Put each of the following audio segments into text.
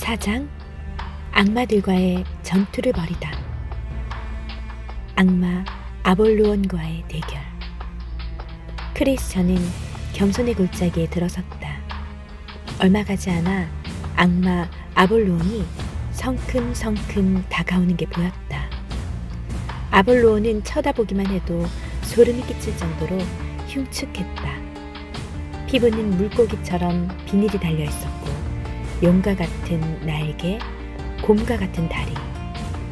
4장 악마들과의 전투를 벌이다. 악마 아볼루온과의 대결. 크리스천은 겸손의 골짜기에 들어섰다. 얼마 가지 않아 악마 아볼루온이 성큼성큼 다가오는 게 보였다. 아볼루온은 쳐다보기만 해도 소름이 끼칠 정도로 흉측했다. 피부는 물고기처럼 비늘이 달려있었고 용과 같은 날개, 곰과 같은 다리,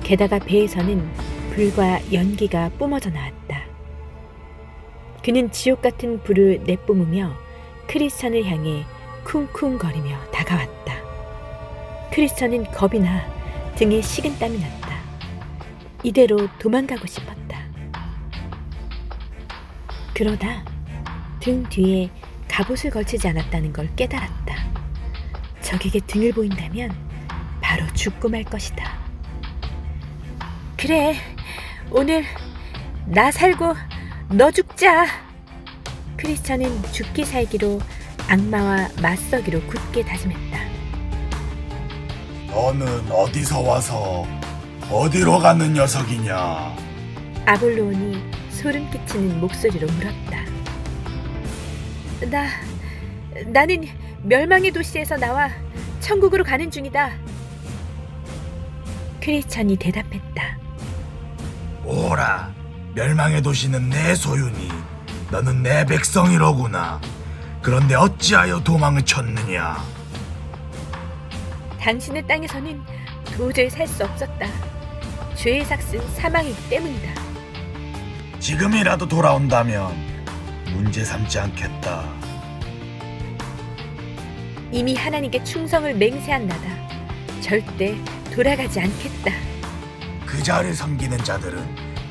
게다가 배에서는 불과 연기가 뿜어져 나왔다. 그는 지옥 같은 불을 내뿜으며 크리스천을 향해 쿵쿵거리며 다가왔다. 크리스천은 겁이 나 등에 식은땀이 났다. 이대로 도망가고 싶었다. 그러다 등 뒤에 갑옷을 걸치지 않았다는 걸 깨달았다. 적에게 등을 보인다면 바로 죽고 말 것이다. 그래, 오늘 나 살고 너 죽자. 크리스천은 죽기 살기로 악마와 맞서기로 굳게 다짐했다. 너는 어디서 와서 어디로 가는 녀석이냐? 아볼로온이 소름 끼치는 목소리로 물었다. 나는 멸망의 도시에서 나와 천국으로 가는 중이다. 크리스천이 대답했다. 오라, 멸망의 도시는 내 소유니 너는 내 백성이로구나. 그런데 어찌하여 도망을 쳤느냐? 당신의 땅에서는 도저히 살 수 없었다. 죄의 삭은 사망이기 때문이다. 지금이라도 돌아온다면 문제 삼지 않겠다. 이미 하나님께 충성을 맹세한 나다. 절대 돌아가지 않겠다. 그 자를 섬기는 자들은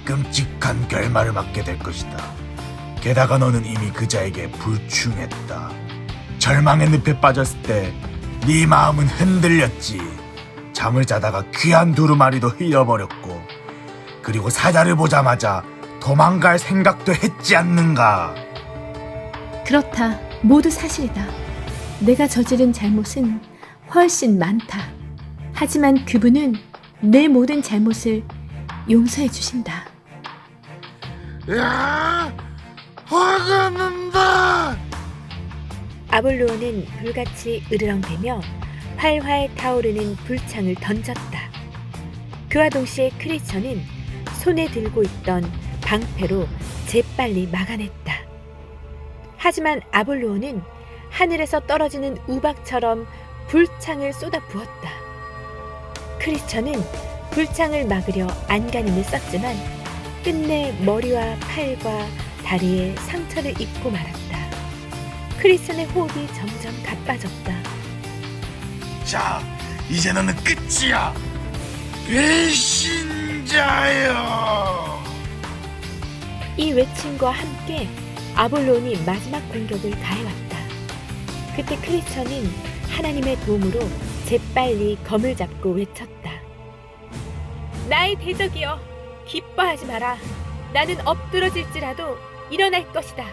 끔찍한 결말을 맞게 될 것이다. 게다가 너는 이미 그 자에게 불충했다. 절망의 늪에 빠졌을 때 네 마음은 흔들렸지. 잠을 자다가 귀한 두루마리도 흘려버렸고, 그리고 사자를 보자마자 도망갈 생각도 했지 않는가? 그렇다. 모두 사실이다. 내가 저지른 잘못은 훨씬 많다. 하지만 그분은 내 모든 잘못을 용서해 주신다. 야! 화가 난다! 아볼로온은 불같이 으르렁대며 활활 타오르는 불창을 던졌다. 그와 동시에 크리스천은 손에 들고 있던 방패로 재빨리 막아냈다. 하지만 아볼로온은 하늘에서 떨어지는 우박처럼 불창을 쏟아부었다. 크리스천은 불창을 막으려 안간힘을 썼지만 끝내 머리와 팔과 다리에 상처를 입고 말았다. 크리스천의 호흡이 점점 가빠졌다. 자, 이제 너는 끝이야! 배신자여! 이 외침과 함께 아볼론이 마지막 공격을 가해왔다. 그때 크리스천은 하나님의 도움으로 재빨리 검을 잡고 외쳤다. 나의 대적이여, 기뻐하지 마라. 나는 엎드러질지라도 일어날 것이다.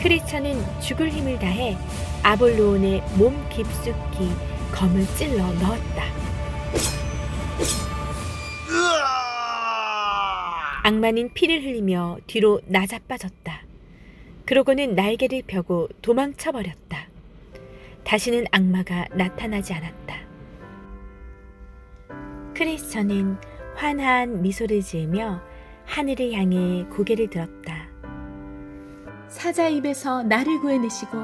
크리스천은 죽을 힘을 다해 아볼로온의 몸 깊숙이 검을 찔러 넣었다. 악마는 피를 흘리며 뒤로 나자빠졌다. 그러고는 날개를 펴고 도망쳐버렸다. 다시는 악마가 나타나지 않았다. 크리스천은 환한 미소를 지으며 하늘을 향해 고개를 들었다. 사자 입에서 나를 구해내시고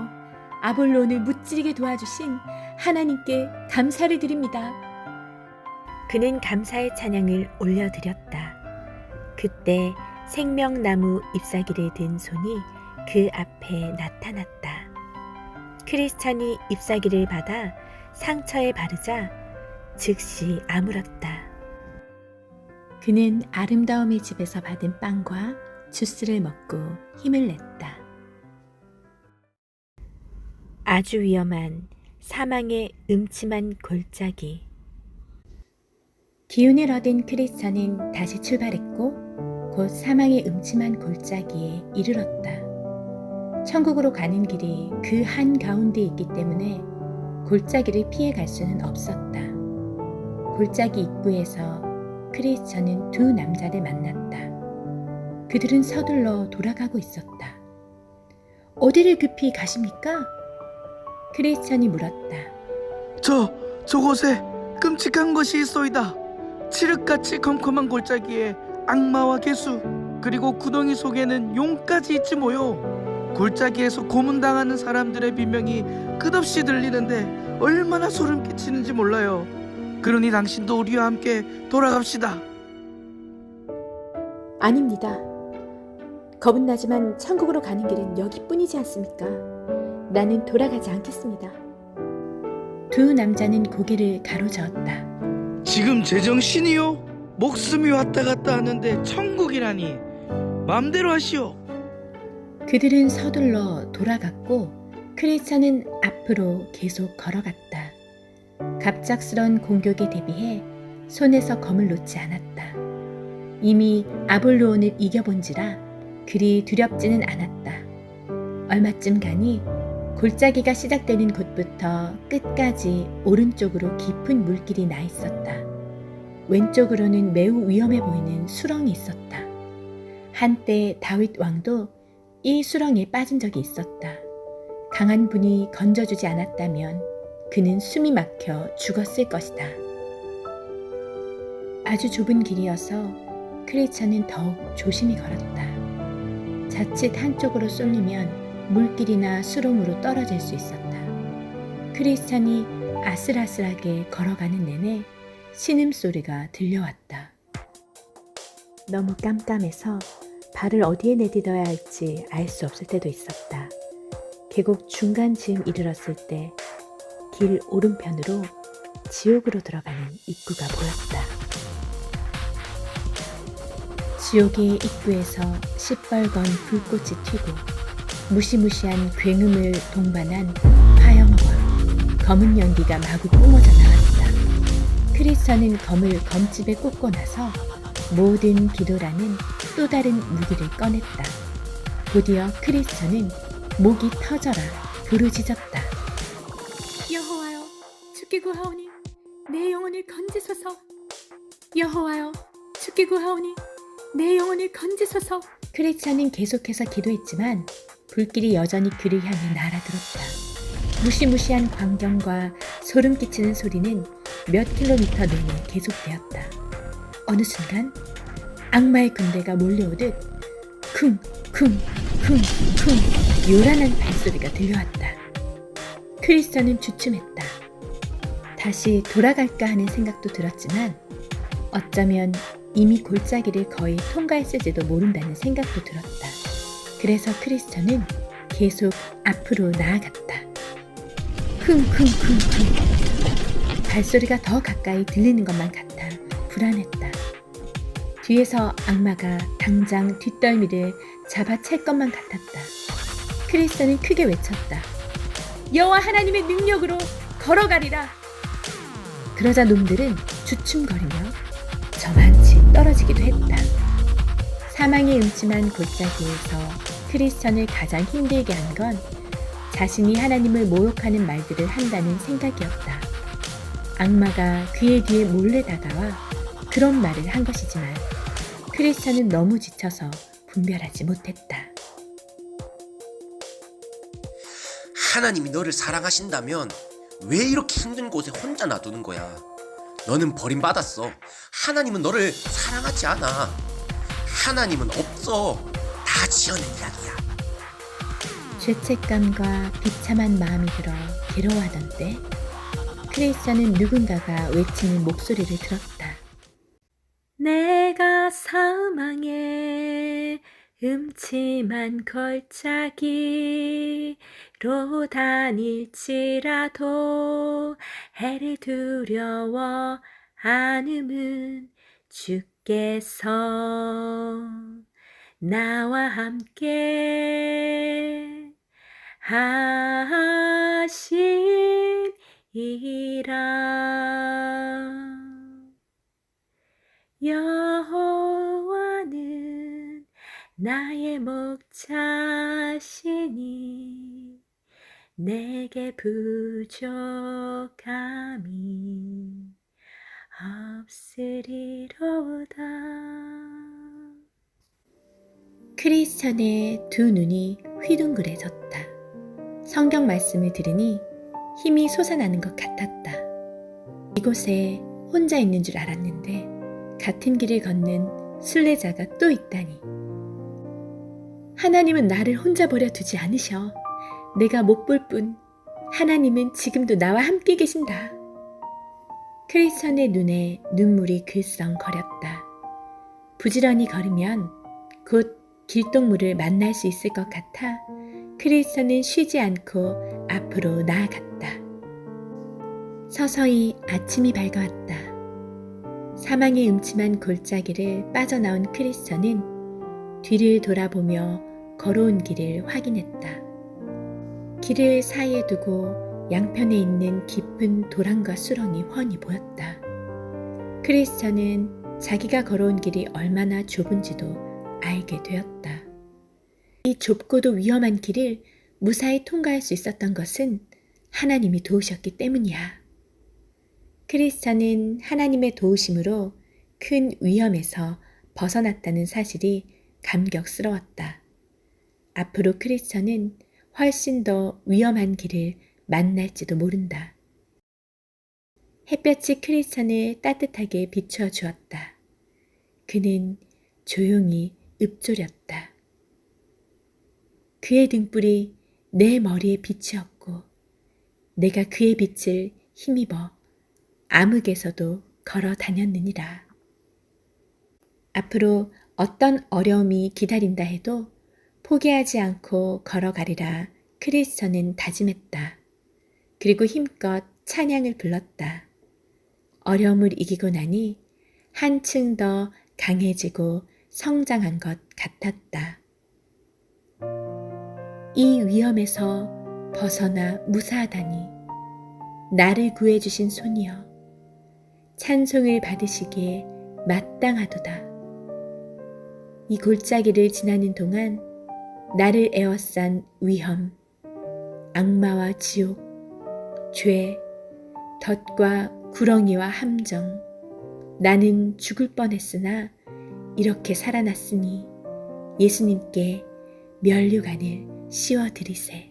아볼론을 무찌르게 도와주신 하나님께 감사를 드립니다. 그는 감사의 찬양을 올려드렸다. 그때 생명나무 잎사귀를 든 손이 그 앞에 나타났다. 크리스천이 잎사귀를 받아 상처에 바르자 즉시 아물었다. 그는 아름다움의 집에서 받은 빵과 주스를 먹고 힘을 냈다. 아주 위험한 사망의 음침한 골짜기. 기운을 얻은 크리스천은 다시 출발했고 곧 사망의 음침한 골짜기에 이르렀다. 천국으로 가는 길이 그 한가운데 있기 때문에 골짜기를 피해 갈 수는 없었다. 골짜기 입구에서 크리스천은 두 남자를 만났다. 그들은 서둘러 돌아가고 있었다. 어디를 급히 가십니까? 크리스천이 물었다. 저곳에 끔찍한 것이 있소이다. 칠흑같이 컴컴한 골짜기에 악마와 개수, 그리고 구덩이 속에는 용까지 있지 뭐요. 골짜기에서 고문당하는 사람들의 비명이 끝없이 들리는데 얼마나 소름 끼치는지 몰라요. 그러니 당신도 우리와 함께 돌아갑시다. 아닙니다. 겁은 나지만 천국으로 가는 길은 여기뿐이지 않습니까? 나는 돌아가지 않겠습니다. 두 남자는 고개를 가로저었다. 지금 제정신이요? 목숨이 왔다 갔다 하는데 천국이라니. 맘대로 하시오. 그들은 서둘러 돌아갔고 크리스천은 앞으로 계속 걸어갔다. 갑작스런 공격에 대비해 손에서 검을 놓지 않았다. 이미 아볼로온을 이겨본지라 그리 두렵지는 않았다. 얼마쯤 가니 골짜기가 시작되는 곳부터 끝까지 오른쪽으로 깊은 물길이 나 있었다. 왼쪽으로는 매우 위험해 보이는 수렁이 있었다. 한때 다윗 왕도 이 수렁에 빠진 적이 있었다. 강한 분이 건져주지 않았다면 그는 숨이 막혀 죽었을 것이다. 아주 좁은 길이어서 크리스천은 더욱 조심히 걸었다. 자칫 한쪽으로 쏠리면 물길이나 수렁으로 떨어질 수 있었다. 크리스천이 아슬아슬하게 걸어가는 내내 신음소리가 들려왔다. 너무 깜깜해서 발을 어디에 내딛어야 할지 알 수 없을 때도 있었다. 계곡 중간쯤 이르렀을 때 길 오른편으로 지옥으로 들어가는 입구가 보였다. 지옥의 입구에서 시뻘건 불꽃이 튀고 무시무시한 굉음을 동반한 화염과 검은 연기가 마구 뿜어져 나왔다. 크리스천은 검을 검집에 꽂고 나서 모든 기도라는 또 다른 무기를 꺼냈다. 곧이어 크리스천은 목이 터져라 부르짖었다. 여호와여, 주께 구하오니 내 영혼을 건지소서. 여호와여, 주께 구하오니 내 영혼을 건지소서. 크리스천은 계속해서 기도했지만 불길이 여전히 그를 향해 날아들었다. 무시무시한 광경과 소름 끼치는 소리는 몇 킬로미터 내내 계속되었다. 어느 순간 악마의 군대가 몰려오듯 쿵쿵쿵쿵쿵 요란한 발소리가 들려왔다. 크리스천은 주춤했다. 다시 돌아갈까 하는 생각도 들었지만 어쩌면 이미 골짜기를 거의 통과했을지도 모른다는 생각도 들었다. 그래서 크리스천은 계속 앞으로 나아갔다. 쿵쿵쿵쿵. 발소리가 더 가까이 들리는 것만 같아 불안했다. 뒤에서 악마가 당장 뒷덜미를 잡아챌 것만 같았다. 크리스천은 크게 외쳤다. 여호와 하나님의 능력으로 걸어가리라. 그러자 놈들은 주춤거리며 저만치 떨어지기도 했다. 사망의 음침한 골짜기에서 크리스천을 가장 힘들게 한 건 자신이 하나님을 모욕하는 말들을 한다는 생각이었다. 악마가 그의 뒤에 몰래 다가와 그런 말을 한 것이지만 크리스천은 너무 지쳐서 분별하지 못했다. 하나님이 너를 사랑하신다면 왜 이렇게 힘든 곳에 혼자 놔두는 거야? 너는 버림받았어. 하나님은 너를 사랑하지 않아. 하나님은 없어. 다 지어낸 이야기야. 죄책감과 비참한 마음이 들어 괴로워하던 때 크리스천은 누군가가 외치는 목소리를 들었다. 내가 사망의 음침한 골짜기로 다닐지라도 해를 두려워 않음은 주께서 나와 함께 하시니라. 여호와는 나의 목자시니 내게 부족함이 없으리로다. 크리스천의 두 눈이 휘둥그레졌다. 성경 말씀을 들으니 힘이 솟아나는 것 같았다. 이곳에 혼자 있는 줄 알았는데 같은 길을 걷는 순례자가 또 있다니. 하나님은 나를 혼자 버려 두지 않으셔. 내가 못 볼 뿐 하나님은 지금도 나와 함께 계신다. 크리스천의 눈에 눈물이 글썽거렸다. 부지런히 걸으면 곧 길동무를 만날 수 있을 것 같아 크리스천은 쉬지 않고 앞으로 나아갔다. 서서히 아침이 밝아왔다. 사망의 음침한 골짜기를 빠져나온 크리스천은 뒤를 돌아보며 걸어온 길을 확인했다. 길을 사이에 두고 양편에 있는 깊은 도랑과 수렁이 훤히 보였다. 크리스천은 자기가 걸어온 길이 얼마나 좁은지도 알게 되었다. 이 좁고도 위험한 길을 무사히 통과할 수 있었던 것은 하나님이 도우셨기 때문이야. 크리스천은 하나님의 도우심으로 큰 위험에서 벗어났다는 사실이 감격스러웠다. 앞으로 크리스천은 훨씬 더 위험한 길을 만날지도 모른다. 햇볕이 크리스천을 따뜻하게 비추어 주었다. 그는 조용히 읊조렸다. 그의 등불이 내 머리에 빛이었고 내가 그의 빛을 힘입어 암흑에서도 걸어 다녔느니라. 앞으로 어떤 어려움이 기다린다 해도 포기하지 않고 걸어가리라 크리스천은 다짐했다. 그리고 힘껏 찬양을 불렀다. 어려움을 이기고 나니 한층 더 강해지고 성장한 것 같았다. 이 위험에서 벗어나 무사하다니 나를 구해주신 손이여 찬송을 받으시기에 마땅하도다. 이 골짜기를 지나는 동안 나를 에워싼 위험, 악마와 지옥, 죄, 덫과 구렁이와 함정, 나는 죽을 뻔했으나 이렇게 살아났으니 예수님께 면류관을 씌워드리세.